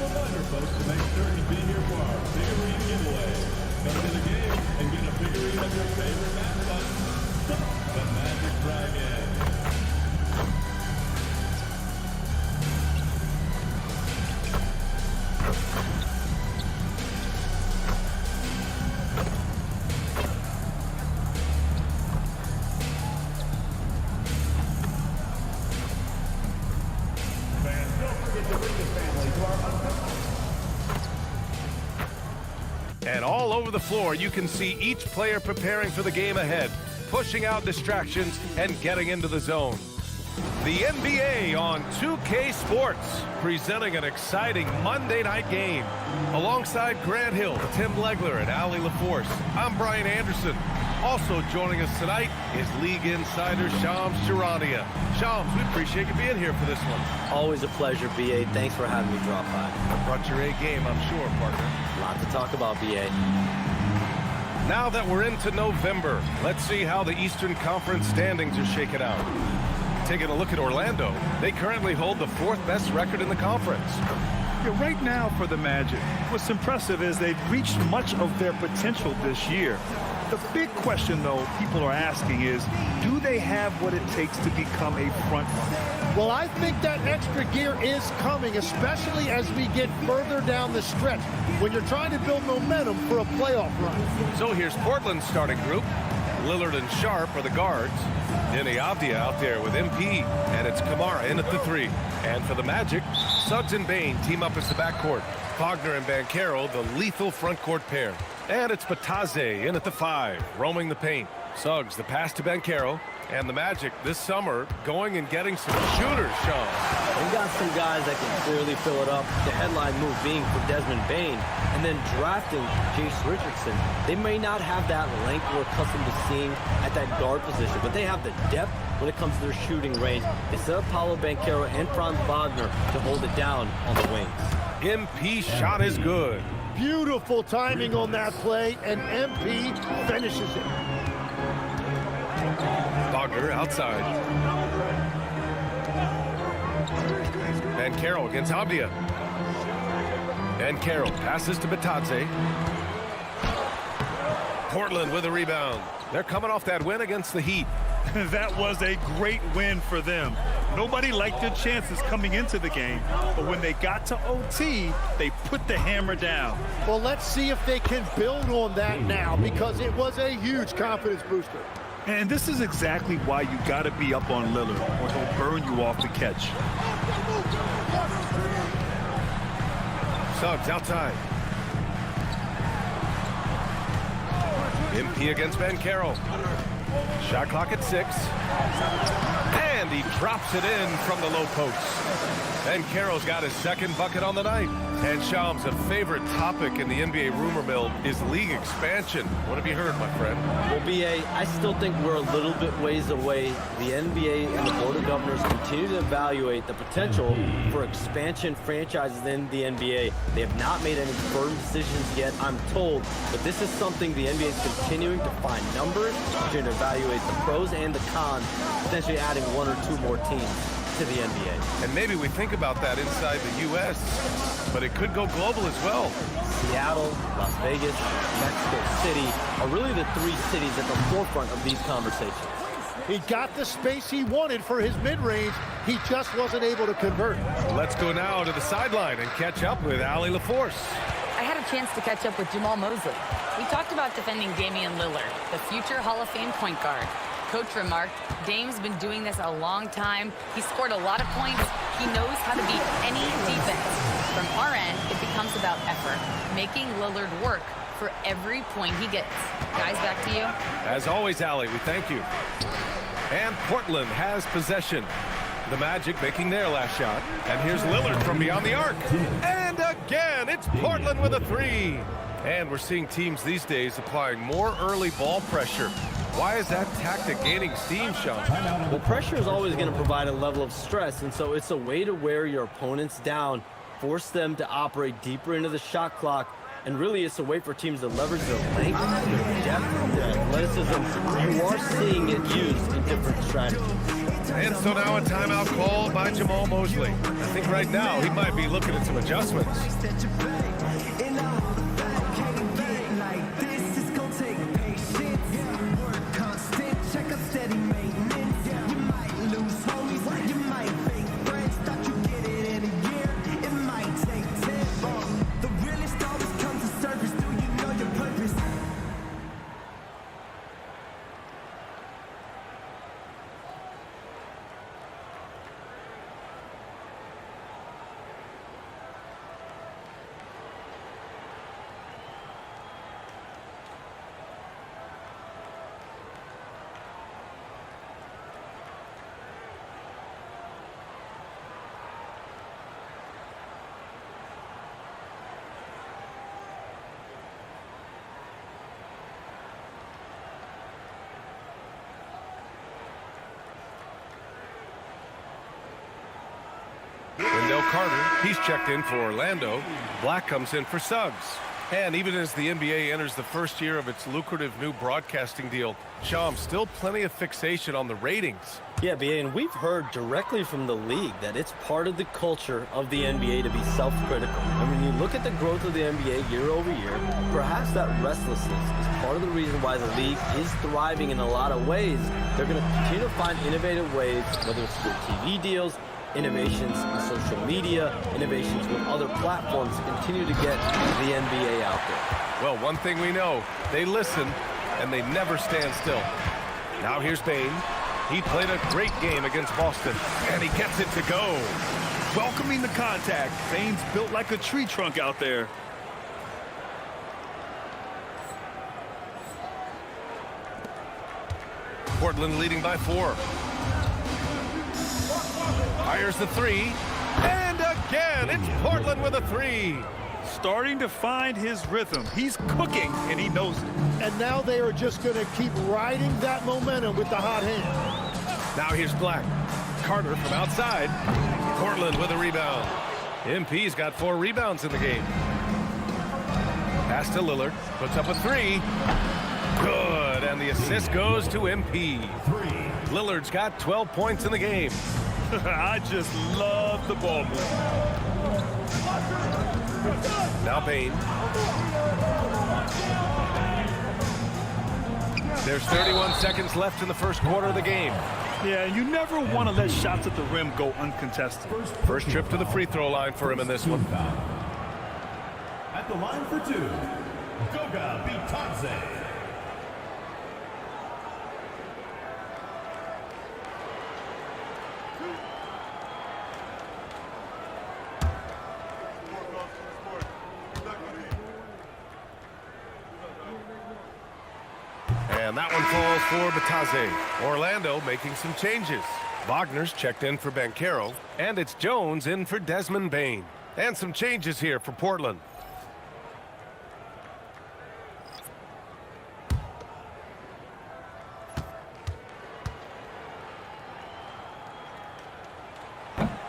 reminder, folks, to make sure to be here for our figurine giveaway. Come to the game and get a figurine of your favorite mascot, the Magic Dragon. And all over the floor, you can see each player preparing for the game ahead, pushing out distractions and getting into the zone. The NBA on 2K Sports, presenting an exciting Monday night game. Alongside Grant Hill, Tim Legler, and Ali LaForce, I'm Brian Anderson. Also joining us tonight is League Insider Shams Charania. Shams, we appreciate you being here for this one. Always a pleasure, B.A. Thanks for having me drop by. Brought your A game, I'm sure, partner. A lot to talk about, B.A. Now that we're into November, let's see how the Eastern Conference standings are shaken out. Taking a look at Orlando, they currently hold the 4th best record in the conference. Yeah, right now for the Magic, what's impressive is they've reached much of their potential this year. The big question, though, people are asking is, do they have what it takes to become a front runner? Well, I think that extra gear is coming, especially as we get further down the stretch, when you're trying to build momentum for a playoff run. So here's Portland's starting group. Lillard and Sharp are the guards. Denny Avdia out there with MP, and it's Kamara in at the 3. And for the Magic, Suggs and Bane team up as the backcourt. Wagner and Banchero, the lethal front court pair. And it's Bataze in at the 5, roaming the paint. Suggs, the pass to Banchero. And the Magic this summer going and getting some shooters, Sean. They got some guys that can clearly fill it up. The headline move being for Desmond Bane, and then drafting Jace Richardson. They may not have that length we're accustomed to seeing at that guard position, but they have the depth when it comes to their shooting range. They set up Paolo Banchero and Franz Wagner to hold it down on the wings. MP shot is good. Beautiful timing on that play, and MP finishes it. Wagner outside. Banchero against Avdia. Banchero passes to Bataze. Portland with a rebound. They're coming off that win against the Heat. That was a great win for them. Nobody liked their chances coming into the game, but when they got to OT, they put the hammer down. Well, let's see if they can build on that now, because it was a huge confidence booster. And this is exactly why you got to be up on Lillard, or he'll burn you off the catch. Suggs outside. MP against Banchero. Shot clock at 6. And he drops it in from the low post. Banchero's got his 2nd bucket on the night. And Shams, a favorite topic in the NBA rumor mill is league expansion. What have you heard, my friend? Well, B.A., I still think we're a little bit ways away. The NBA and the Board of Governors continue to evaluate the potential for expansion franchises in the NBA. They have not made any firm decisions yet, I'm told, but this is something the NBA is continuing to find numbers, continuing to evaluate the pros and the cons, potentially adding 1 or 2 more teams to the NBA. And maybe we think about that inside the U.S., but it could go global as well. Seattle, Las Vegas, Mexico City are really the 3 cities at the forefront of these conversations. He got the space he wanted for his mid-range. He just wasn't able to convert. Let's go now to the sideline and catch up with Ali LaForce. I had a chance to catch up with Jamal Mosley. We talked about defending Damian Lillard, the future Hall of Fame point guard. Coach remarked, Dame's been doing this a long time. He scored a lot of points. He knows how to beat any defense. From our end, it becomes about effort, making Lillard work for every point he gets. Guys, back to you. As always, Ali, we thank you. And Portland has possession. The Magic making their last shot. And here's Lillard from beyond the arc. And again, it's Portland with a 3. And we're seeing teams these days applying more early ball pressure. Why is that tactic gaining steam, Sean? Well, pressure is always going to provide a level of stress, and so it's a way to wear your opponents down, force them to operate deeper into the shot clock, and really it's a way for teams to leverage their length, their depth, their athleticism. You are seeing it used in different strategies. And so now a timeout called by Jamal Mosley. I think right now he might be looking at some adjustments. Wendell Carter, he's checked in for Orlando. Black comes in for Suggs. And even as the NBA enters the first year of its lucrative new broadcasting deal, Sham, still plenty of fixation on the ratings. Yeah, BA, and we've heard directly from the league that it's part of the culture of the NBA to be self-critical. And when you look at the growth of the NBA year over year, perhaps that restlessness is part of the reason why the league is thriving in a lot of ways. They're going to continue to find innovative ways, whether it's through TV deals, innovations in social media, innovations with other platforms to continue to get the NBA out there. Well, one thing we know, they listen and they never stand still. Now here's Bain. He played a great game against Boston, and he gets it to go. Welcoming the contact. Bain's built like a tree trunk out there. Portland leading by 4. Fires the 3, and again, it's Portland with a 3. Starting to find his rhythm. He's cooking, and he knows it. And now they are just going to keep riding that momentum with the hot hand. Now here's Black. Carter from outside. Portland with a rebound. MP's got 4 rebounds in the game. Pass to Lillard. Puts up a 3. Good, and the assist goes to MP. Lillard's got 12 points in the game. I just love the ball move. Now Bain. There's 31 seconds left in the first quarter of the game. Yeah, and you never want to let shots at the rim go uncontested. First trip to the free throw line for him in this one. At the line for 2, Goga Bitadze. And that one falls for Bitadze. Orlando making some changes. Wagner's checked in for Banchero, and it's Jones in for Desmond Bain. And some changes here for Portland.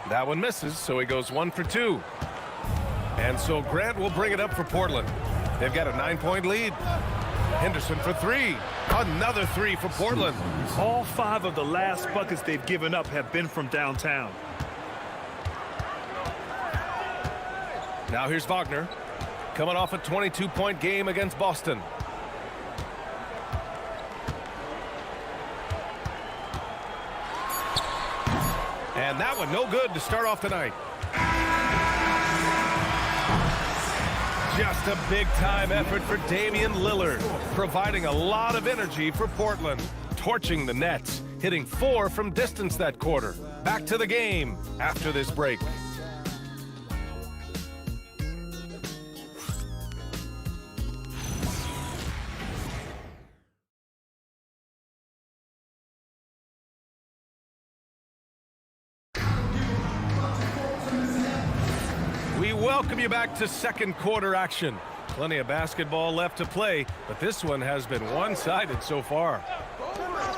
That one misses, so he goes 1 for 2. And so Grant will bring it up for Portland. They've got a 9-point lead. Henderson for 3. Another 3 for Portland. All 5 of the last buckets they've given up have been from downtown. Now here's Wagner, coming off a 22-point game against Boston. And that one no good to start off the night. Just a big-time effort for Damian Lillard, providing a lot of energy for Portland, torching the Nets, hitting 4 from distance that quarter. Back to the game after this break. We welcome you back to second quarter action. Plenty of basketball left to play, but this one has been one-sided so far.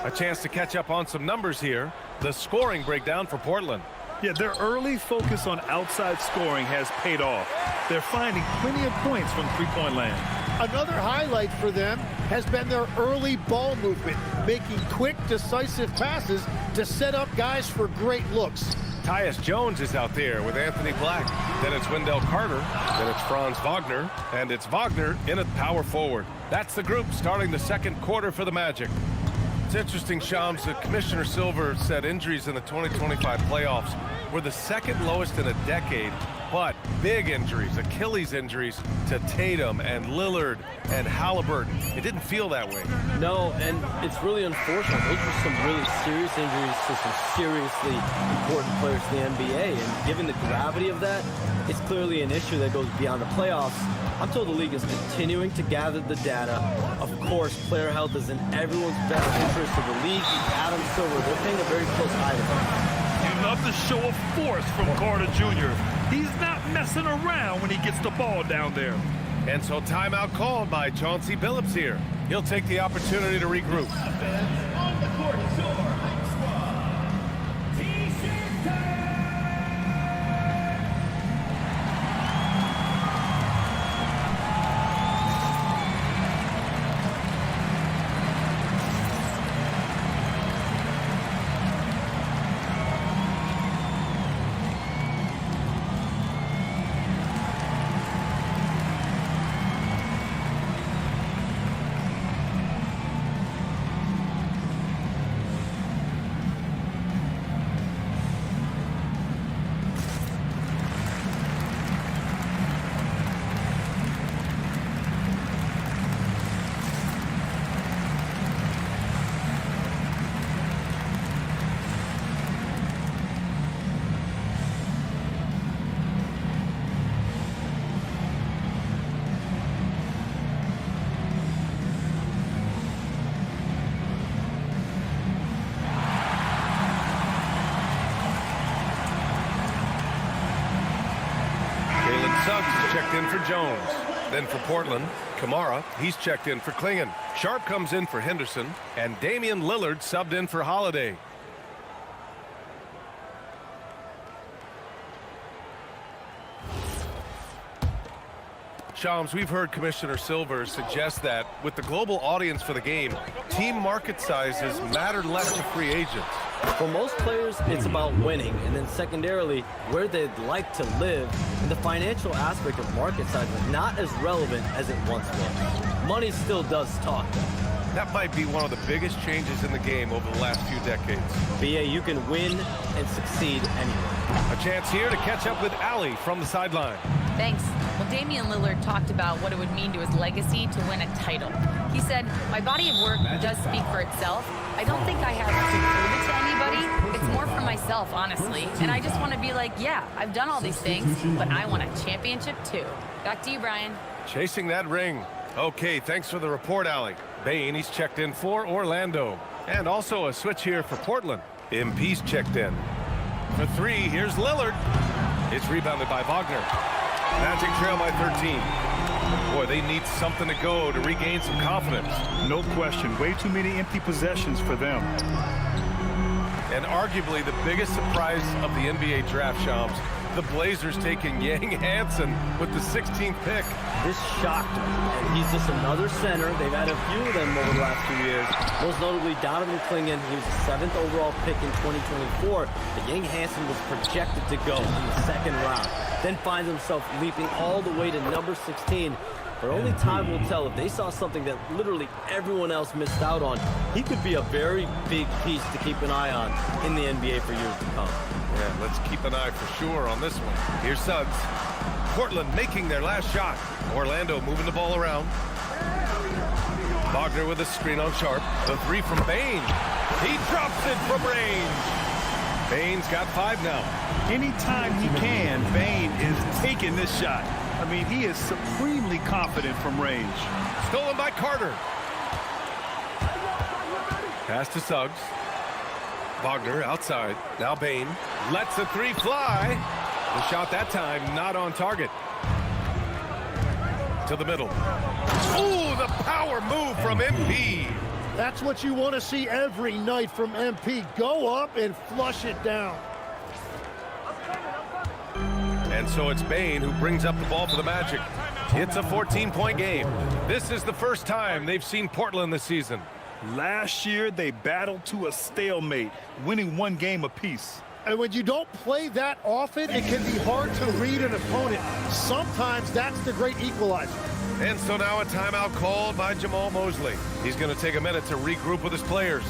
A chance to catch up on some numbers here. The scoring breakdown for Portland. Yeah, their early focus on outside scoring has paid off. They're finding plenty of points from three-point land. Another highlight for them has been their early ball movement, making quick, decisive passes to set up guys for great looks. Tyus Jones is out there with Anthony Black. Then it's Wendell Carter. Then it's Franz Wagner. And it's Wagner in at power forward. That's the group starting the second quarter for the Magic. It's interesting, Shams, that Commissioner Silver said injuries in the 2025 playoffs were the second lowest in a decade, but big injuries, Achilles injuries to Tatum and Lillard and Halliburton. It didn't feel that way. No, and it's really unfortunate. Those were some really serious injuries to some seriously important players in the NBA, and given the gravity of that, it's clearly an issue that goes beyond the playoffs. I'm told the league is continuing to gather the data. Of course, player health is in everyone's best interest of the league. Adam Silver, they're paying a very close eye to him. You love the show of force from Carter Jr. He's not messing around when he gets the ball down there. And so timeout called by Chauncey Billups here. He'll take the opportunity to regroup. On the court, Silver High Squad. T-shirt time. Suggs is checked in for Jones. Then for Portland, Kamara, he's checked in for Klingon. Sharp comes in for Henderson, and Damian Lillard subbed in for Holiday. Shams, we've heard Commissioner Silver suggest that with the global audience for the game, team market sizes matter less to free agents. For most players, it's about winning, and then secondarily, where they'd like to live. And the financial aspect of market size is not as relevant as it once was. Money still does talk, though. That might be one of the biggest changes in the game over the last few decades. BA, you can win and succeed anywhere. A chance here to catch up with Allie from the sideline. Thanks. Well, Damian Lillard talked about what it would mean to his legacy to win a title. He said, my body of work does speak for itself. I don't think I have to prove it to anybody. It's more for myself, honestly. And I just want to be like, yeah, I've done all these things, but I want a championship too. Back to you, Brian. Chasing that ring. Okay, thanks for the report, Allie. Bain, he's checked in for Orlando. And also a switch here for Portland. MP's checked in. For three, here's Lillard. It's rebounded by Wagner. Magic trail by 13. Boy, they need something to go to regain some confidence. No question. Way too many empty possessions for them. And arguably the biggest surprise of the NBA draft, Shams, the Blazers taking Yang Hansen with the 16th pick. This shocked me, and he's just another center. They've had a few of them over the last few years. Most notably, Donovan Klingon. He was the 7th overall pick in 2024. But Yang Hansen was projected to go in the second round. Then finds himself leaping all the way to number 16. But only time will tell. If they saw something that literally everyone else missed out on, he could be a very big piece to keep an eye on in the NBA for years to come. Yeah, let's keep an eye for sure on this one. Here's Suggs. Portland making their last shot. Orlando moving the ball around. Wagner with a screen on Sharp. The three from Bain. He drops it from range. Bain's got 5 now. Anytime he can, Bain is taking this shot. I mean, he is supremely confident from range. Stolen by Carter. Pass to Suggs. Wagner outside. Now Bain lets a three fly. The shot that time not on target. To the middle. Ooh, the power move from MP. That's what you want to see every night from MP. Go up and flush it down. And so it's Bain who brings up the ball for the Magic. It's a 14-point game. This is the first time they've seen Portland this season. Last year, they battled to a stalemate, winning one game apiece. And when you don't play that often, it can be hard to read an opponent. Sometimes that's the great equalizer. And so now a timeout called by Jamal Mosley. He's going to take a minute to regroup with his players.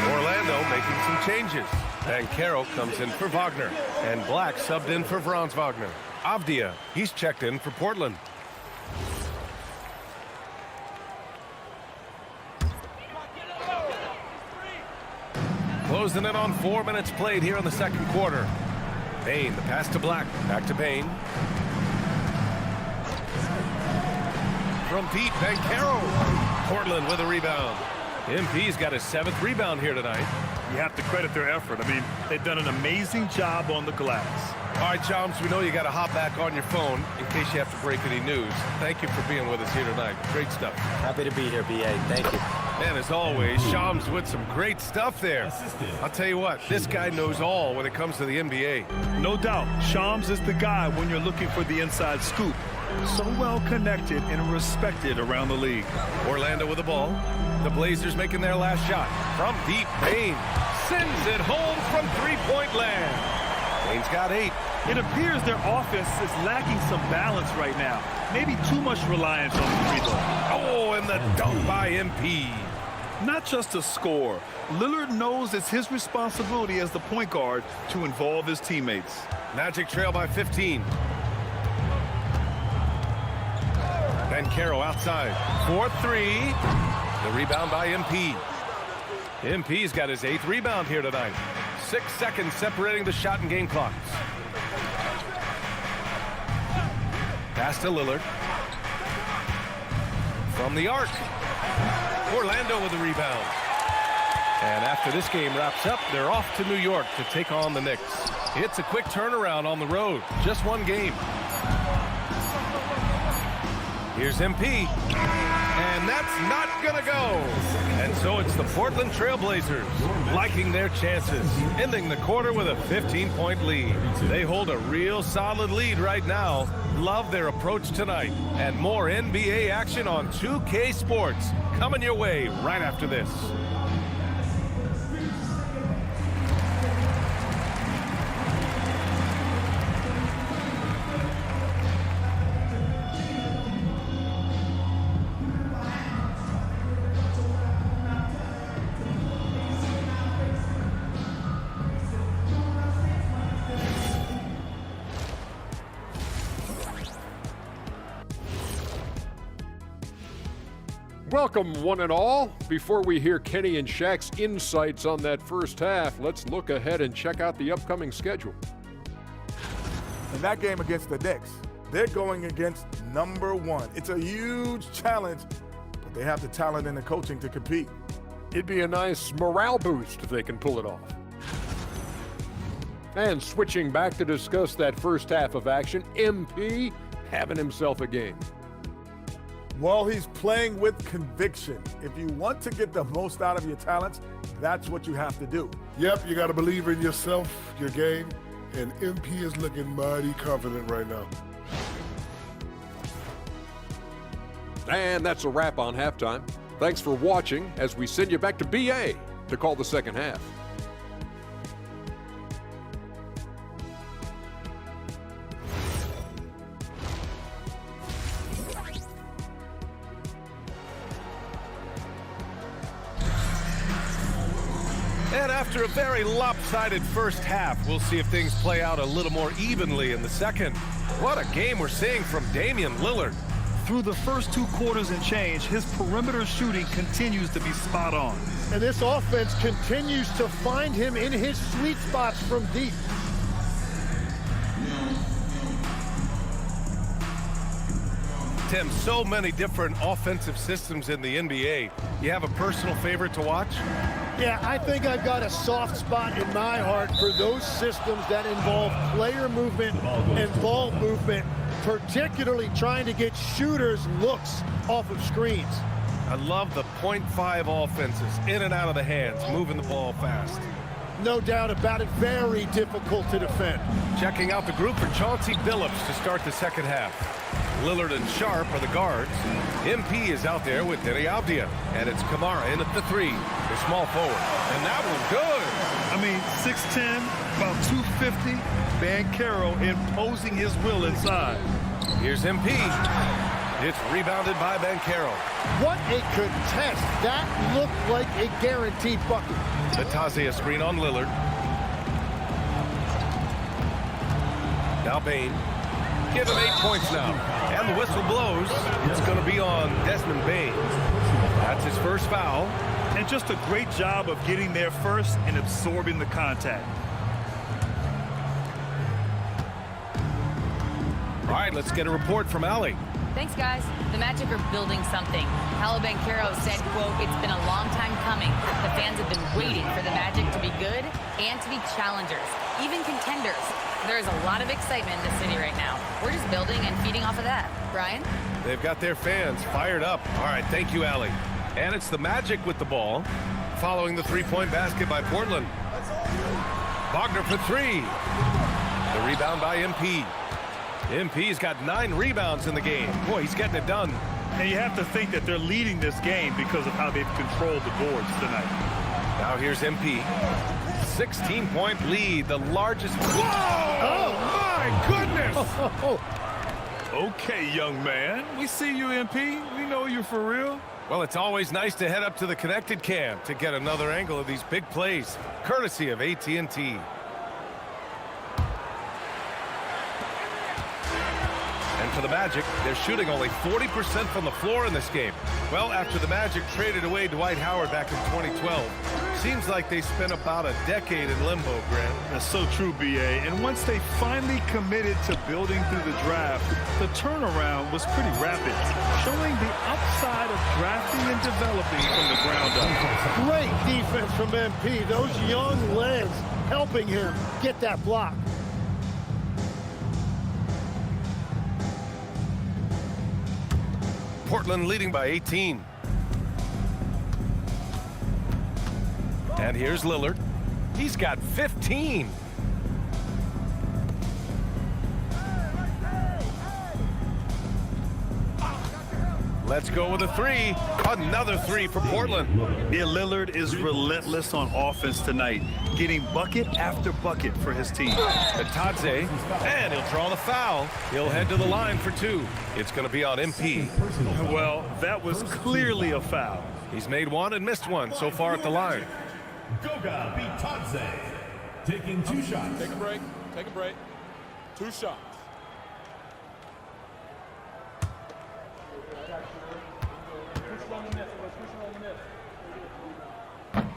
Orlando making some changes. Banchero comes in for Wagner. And Black subbed in for Franz Wagner. Avdia, he's checked in for Portland. Closing in on 4 minutes played here in the second quarter. Payne, the pass to Black. Back to Payne. From Pete, Banchero. Portland with a rebound. MP's got his 7th rebound here tonight. You have to credit their effort. I mean, they've done an amazing job on the glass. All right, Chomps, we know you got to hop back on your phone in case you have to break any news. Thank you for being with us here tonight. Great stuff. Happy to be here, BA. Thank you. And as always, Shams with some great stuff there. I'll tell you what, this guy knows all when it comes to the NBA. No doubt, Shams is the guy when you're looking for the inside scoop. So well connected and respected around the league. Orlando with the ball. The Blazers making their last shot. From deep, Payne sends it home from three-point land. Payne's got 8. It appears their offense is lacking some balance right now. Maybe too much reliance on the free throw. Oh, and the dunk by MP. Not just a score. Lillard knows it's his responsibility as the point guard to involve his teammates. Magic trail by 15. Banchero outside. 4-3. The rebound by MP. MP's got his 8th rebound here tonight. 6 seconds separating the shot and game clocks. Pass to Lillard. From the arc. Orlando with the rebound. And after this game wraps up, they're off to New York to take on the Knicks. It's a quick turnaround on the road. Just one game. Here's MP. And that's not gonna go. And so it's the Portland Trail Blazers liking their chances, ending the quarter with a 15-point lead. They hold a real solid lead right now. Love their approach tonight. And more NBA action on 2K Sports coming your way right after this. Welcome, one and all. Before we hear Kenny and Shaq's insights on that first half, let's look ahead and check out the upcoming schedule. In that game against the Knicks, they're going against #1. It's a huge challenge, but they have the talent and the coaching to compete. It'd be a nice morale boost if they can pull it off. And switching back to discuss that first half of action, MP having himself a game. Well, he's playing with conviction. If you want to get the most out of your talents, that's what you have to do. Yep, you got to believe in yourself, your game, and MP is looking mighty confident right now. And that's a wrap on halftime. Thanks for watching as we send you back to BA to call the second half. And after a very lopsided first half, we'll see if things play out a little more evenly in the second. What a game we're seeing from Damian Lillard. Through the first 2 quarters and change, his perimeter shooting continues to be spot on. And this offense continues to find him in his sweet spots from deep. Tim, so many different offensive systems in the NBA. You have a personal favorite to watch? Yeah, I think I've got a soft spot in my heart for those systems that involve player movement and ball movement, particularly trying to get shooters looks off of screens. I love the .5 offenses, in and out of the hands, moving the ball fast. No doubt about it, very difficult to defend. Checking out the group for Chauncey Billups to start the second half. Lillard and Sharp are the guards. MP is out there with Denny Avdia. And it's Kamara in at the 3, the small forward. And that one's good. I mean, 6'10", about 250. MyCAREER imposing his will inside. Here's MP. It's rebounded by MyCAREER. What a contest. That looked like a guaranteed bucket. Batazzi a screen on Lillard. Now Bain. Give him 8 points now. And the whistle blows. It's going to be on Desmond Bain. That's his first foul. And just a great job of getting there first and absorbing the contact. All right, let's get a report from Allie. Thanks, guys. The Magic are building something. MyCAREER said, quote, "It's been a long time coming. The fans have been waiting for the Magic to be good and to be challengers, even contenders. There's a lot of excitement in the city right now. We're just building and feeding off of that." Brian? They've got their fans fired up. All right, thank you, Allie. And it's the Magic with the ball, following the three-point basket by Portland. Wagner for 3. The rebound by MP. MP's got 9 rebounds in the game. Boy, he's getting it done. And you have to think that they're leading this game because of how they've controlled the boards tonight. Now here's MP. 16-point lead, the largest. Whoa! Oh, my goodness! Okay, young man. We see you, MP. We know you for real. Well, it's always nice to head up to the connected cam to get another angle of these big plays, courtesy of AT&T. And for the Magic, they're shooting only 40% from the floor in this game. Well, after the Magic traded away Dwight Howard back in 2012, seems like they spent about a decade in limbo, Grant. That's so true, BA. And once they finally committed to building through the draft, the turnaround was pretty rapid, showing the upside of drafting and developing from the ground up. Great defense from MP. Those young legs helping him get that block. Portland leading by 18. And here's Lillard. He's got 15. Let's go with a 3. Another 3 for Portland. Yeah, Lillard is relentless on offense tonight, getting bucket after bucket for his team. Batadze, and he'll draw the foul. He'll head to the line for 2. It's going to be on MP. Well, that was clearly a foul. He's made 1 and missed 1 so far at the line. Goga Bitadze taking 2 shots. Take a break. Take a break. 2 shots.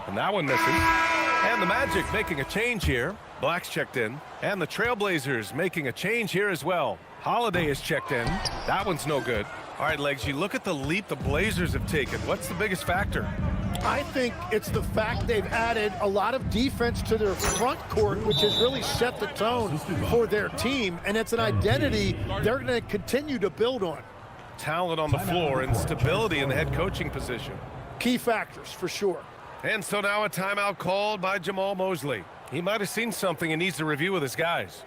And that one misses. And the Magic making a change here. Black's checked in. And the Trailblazers making a change here as well. Holiday is checked in. That one's no good. All right, Legs, you look at the leap the Blazers have taken. What's the biggest factor? I think it's the fact they've added a lot of defense to their front court, which has really set the tone for their team. And it's an identity they're going to continue to build on. Talent on the floor and stability in the head coaching position. Key factors, for sure. And so now a timeout called by Jamal Mosley. He might have seen something and needs to review with his guys.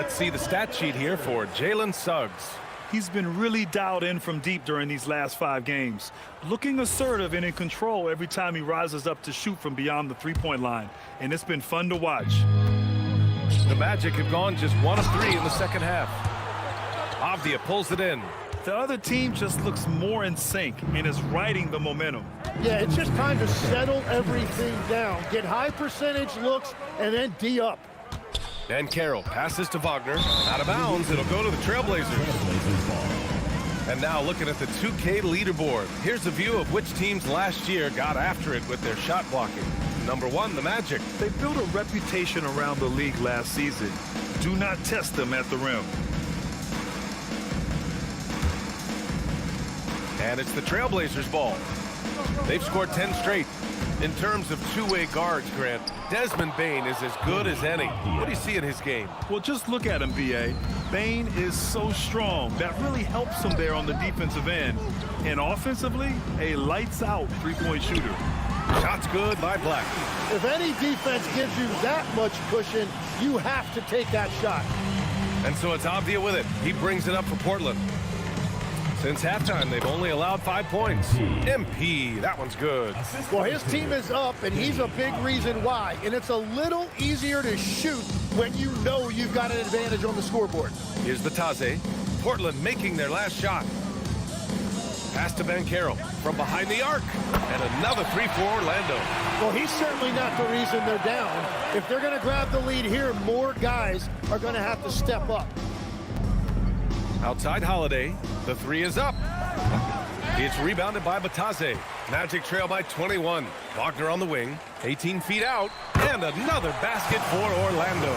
Let's see the stat sheet here for Jalen Suggs. He's been really dialed in from deep during these last 5 games. Looking assertive and in control every time he rises up to shoot from beyond the three-point line. And it's been fun to watch. The Magic have gone just 1 of 3 in the second half. Avdia pulls it in. The other team just looks more in sync and is riding the momentum. Yeah, it's just time to settle everything down. Get high percentage looks and then D up. And Carroll passes to Wagner. Out of bounds, it'll go to the Trailblazers. And now looking at the 2K leaderboard. Here's a view of which teams last year got after it with their shot blocking. Number 1, the Magic. They built a reputation around the league last season. Do not test them at the rim. And it's the Trailblazers' ball. They've scored 10 straight. In terms of two-way guards, Grant, Desmond Bane is as good as any. What do you see in his game? Well, just look at him, B.A. Bane is so strong. That really helps him there on the defensive end. And offensively, a lights-out three-point shooter. Shot's good by Black. If any defense gives you that much cushion, you have to take that shot. And so it's Avdia with it. He brings it up for Portland. Since halftime, they've only allowed 5 points. MP, that one's good. Well, his team is up, and he's a big reason why. And it's a little easier to shoot when you know you've got an advantage on the scoreboard. Here's the Taze. Portland making their last shot. Pass to Banchero from behind the arc. And another 3 for Orlando. Well, he's certainly not the reason they're down. If they're going to grab the lead here, more guys are going to have to step up. Outside Holiday, the 3 is up. It's rebounded by Bataze. Magic trail by 21. Wagner on the wing, 18 feet out, and another basket for Orlando.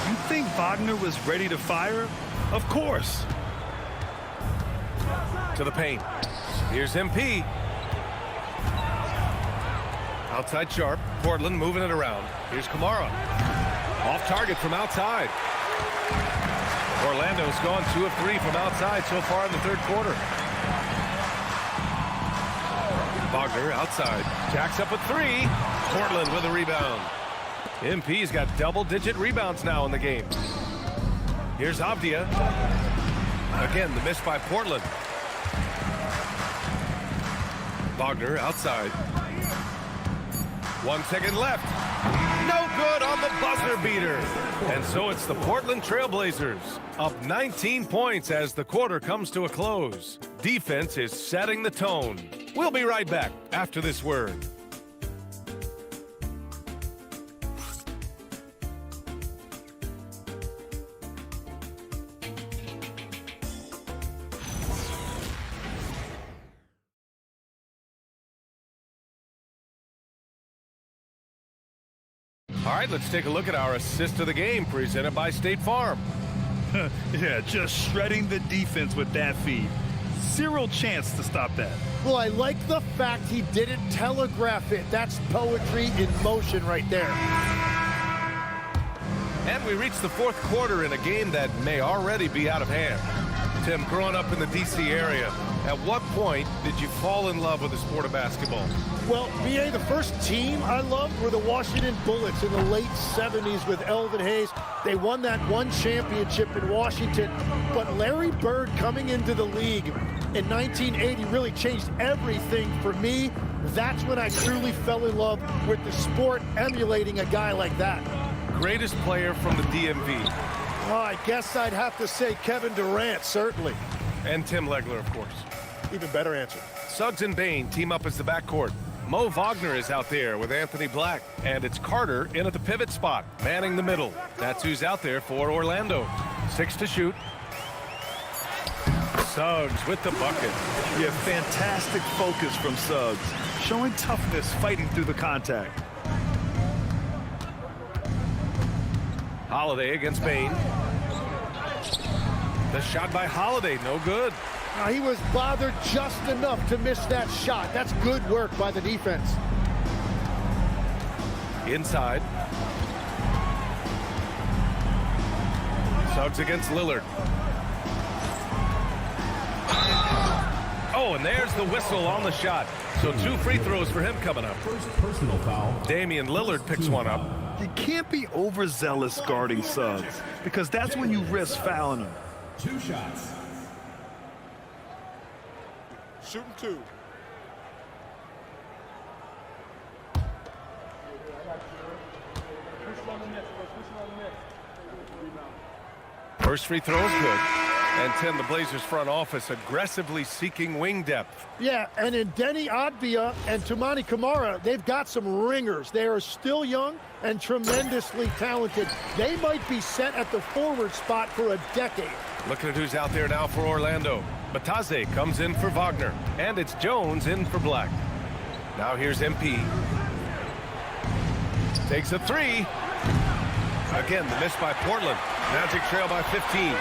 You think Wagner was ready to fire? Of course. To the paint. Here's MP. Outside Sharp. Portland moving it around. Here's Kamara. Off target from outside. Orlando's gone 2 of 3 from outside so far in the third quarter. Wagner outside. Jacks up with 3. Portland with a rebound. MP's got double-digit rebounds now in the game. Here's Avdia. Again, the miss by Portland. Wagner outside. 1 second left. No good on the buzzer beater. And so it's the Portland Trailblazers up 19 points as the quarter comes to a close. Defense is setting the tone. We'll be right back after this word. All right, let's take a look at our assist of the game presented by State Farm. Yeah, just shredding the defense with that feed. Zero chance to stop that. Well, I like the fact he didn't telegraph it. That's poetry in motion right there. And we reach the fourth quarter in a game that may already be out of hand. Tim, growing up in the D.C. area, at what point did you fall in love with the sport of basketball? Well, B.A., the first team I loved were the Washington Bullets in the late 70s with Elvin Hayes. They won that one championship in Washington. But Larry Bird coming into the league in 1980 really changed everything for me. That's when I truly fell in love with the sport, emulating a guy like that. Greatest player from the DMV. Oh, I guess I'd have to say Kevin Durant, certainly. And Tim Legler, of course. Even better answer. Suggs and Bane team up as the backcourt. Mo Wagner is out there with Anthony Black. And it's Carter in at the pivot spot, manning the middle. That's who's out there for Orlando. 6 to shoot. Suggs with the bucket. Yeah, fantastic focus from Suggs. Showing toughness, fighting through the contact. Holiday against Bane. The shot by Holiday, no good. Now, he was bothered just enough to miss that shot. That's good work by the defense. Inside. Suggs against Lillard. Oh, and there's the whistle on the shot. So 2 free throws for him coming up. First personal foul. Damian Lillard picks one up. You can't be overzealous guarding subs because that's when you risk fouling them. 2 shots. Shooting 2. First free throw is good. And Tim, the Blazers front office aggressively seeking wing depth. Yeah, and in Denny Adbia and Tumani Kamara, they've got some ringers. They are still young and tremendously talented. They might be set at the forward spot for a decade. Looking at who's out there now for Orlando. Bataze comes in for Wagner. And it's Jones in for Black. Now here's MP. Takes a 3. Again, the miss by Portland. Magic trail by 15.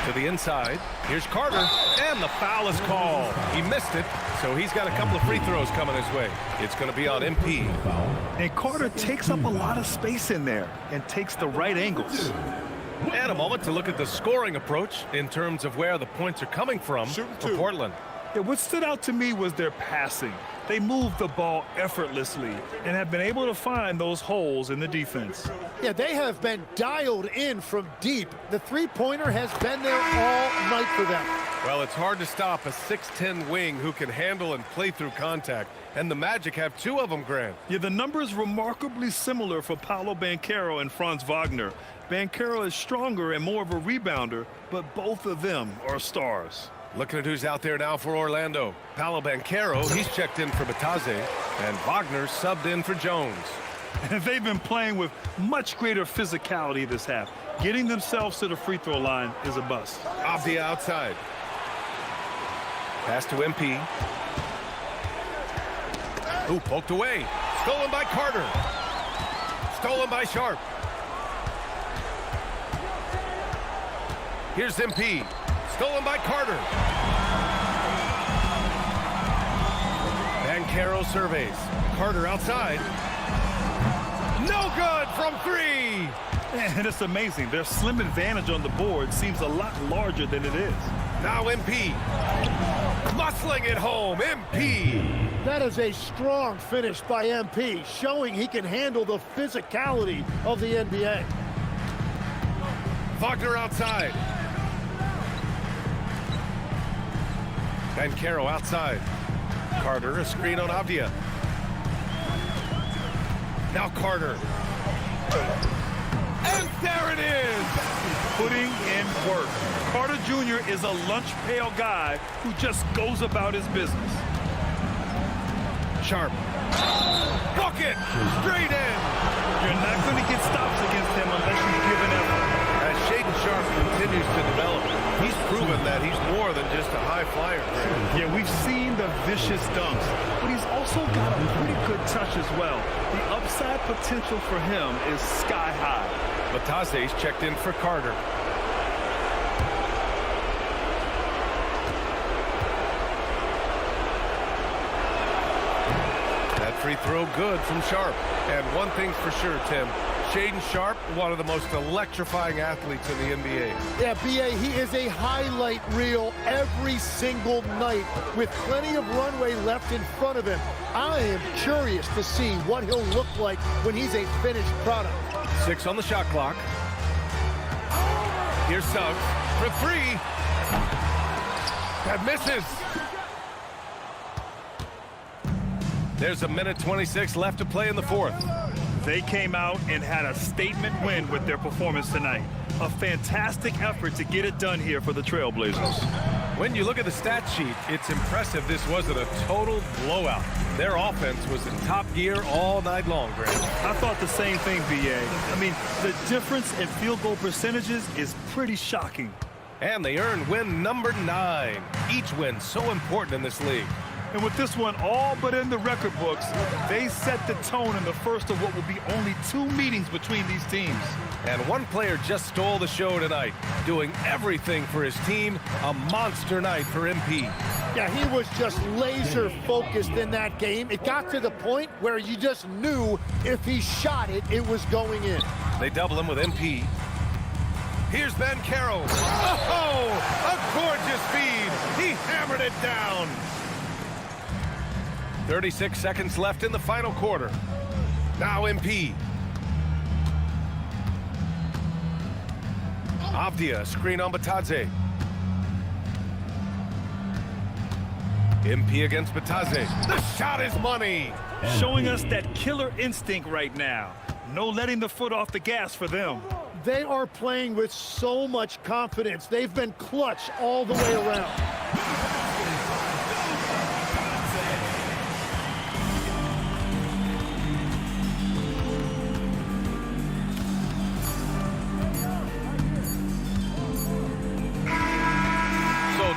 To the inside. Here's Carter. And the foul is called. He missed it, so he's got a couple of free throws coming his way. It's going to be on MP. And Carter takes up a lot of space in there and takes the right angles. And a moment to look at the scoring approach in terms of where the points are coming from for Portland. Yeah, what stood out to me was their passing. They moved the ball effortlessly and have been able to find those holes in the defense. Yeah, they have been dialed in from deep. The three-pointer has been there all night for them. Well, it's hard to stop a 6'10 wing who can handle and play through contact. And the Magic have 2 of them, Grant. Yeah, the numbers remarkably similar for Paolo Banchero and Franz Wagner. Banchero is stronger and more of a rebounder, but both of them are stars. Looking at who's out there now for Orlando. Paolo Banchero, he's checked in for Bataze, and Wagner subbed in for Jones. And they've been playing with much greater physicality this half. Getting themselves to the free throw line is a bust. Abdia outside. Pass to MP. Ooh, poked away. Stolen by Carter. Stolen by Sharp. Here's MP. Stolen by Carter. Banchero surveys. Carter outside. No good from 3. And it's amazing. Their slim advantage on the board seems a lot larger than it is. Now MP. Muscling it home. MP. That is a strong finish by MP, showing he can handle the physicality of the NBA. Wagner outside. Banchero outside. Carter, a screen on Avdia. Now Carter. And there it is! Putting in work. Carter Jr. is a lunch pail guy who just goes about his business. Sharp. Bucket! Straight in! You're not going to get stops against him unless you give an effort. As Shaedon Sharp continues to develop, he's proven that he's more than just a high flyer. Yeah, we've seen the vicious dunks, but he's also got a pretty good touch as well. The upside potential for him is sky high. Bataze's checked in for Carter. That free throw good from Sharp. And one thing's for sure, Tim. Shaedon Sharp, one of the most electrifying athletes in the NBA. Yeah, B.A., he is a highlight reel every single night with plenty of runway left in front of him. I am curious to see what he'll look like when he's a finished product. 6 on the shot clock. Here's Suggs for 3. That misses. There's a minute 26 left to play in the 4th. They came out and had a statement win with their performance tonight. A fantastic effort to get it done here for the Trailblazers. When you look at the stat sheet, it's impressive this wasn't a total blowout. Their offense was in top gear all night long, Grant. I thought the same thing, B.A. I mean, the difference in field goal percentages is pretty shocking. And they earned win number 9. Each win so important in this league. And with this one all but in the record books, they set the tone in the first of what will be only 2 meetings between these teams. And one player just stole the show tonight, doing everything for his team. A monster night for MP. Yeah, he was just laser focused in that game. It got to the point where you just knew if he shot it, it was going in. They double him with MP. Here's Bancaro. Oh, a gorgeous feed. He hammered it down. 36 seconds left in the final quarter. Now MP. Avdia, screen on Batadze. MP against Batadze. The shot is money. Showing us that killer instinct right now. No letting the foot off the gas for them. They are playing with so much confidence. They've been clutch all the way around.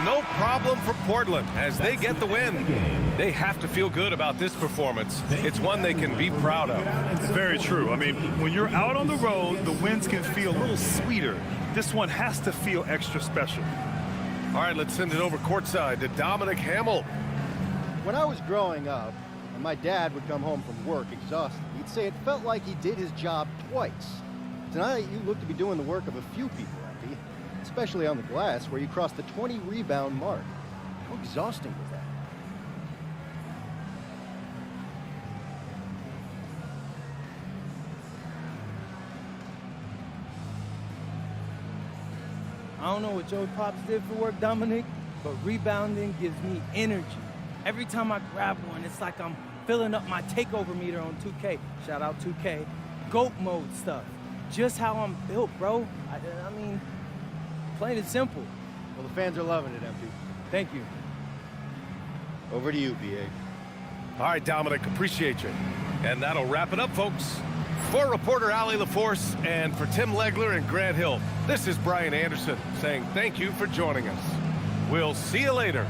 No problem for Portland as they get the win. They have to feel good about this performance. It's one they can be proud of. Very true. I mean, when you're out on the road, the wins can feel a little sweeter. This one has to feel extra special. All right, let's send it over courtside to Dominic Hamill. When I was growing up, and my dad would come home from work exhausted, he'd say it felt like he did his job twice. Tonight, you look to be doing the work of a few people, Empy. Especially on the glass, where you crossed the 20-rebound mark. How exhausting was that? I don't know what your pops did for work, Dominic, but rebounding gives me energy. Every time I grab one, it's like I'm filling up my takeover meter on 2K. Shout out 2K. GOAT mode stuff. Just how I'm built, bro. I mean, plain and simple. Well, the fans are loving it, Empty. Thank you. Over to you, BA. All right, Dominic, appreciate you. And that'll wrap it up, folks. For reporter Allie LaForce and for Tim Legler and Grant Hill, this is Brian Anderson saying thank you for joining us. We'll see you later.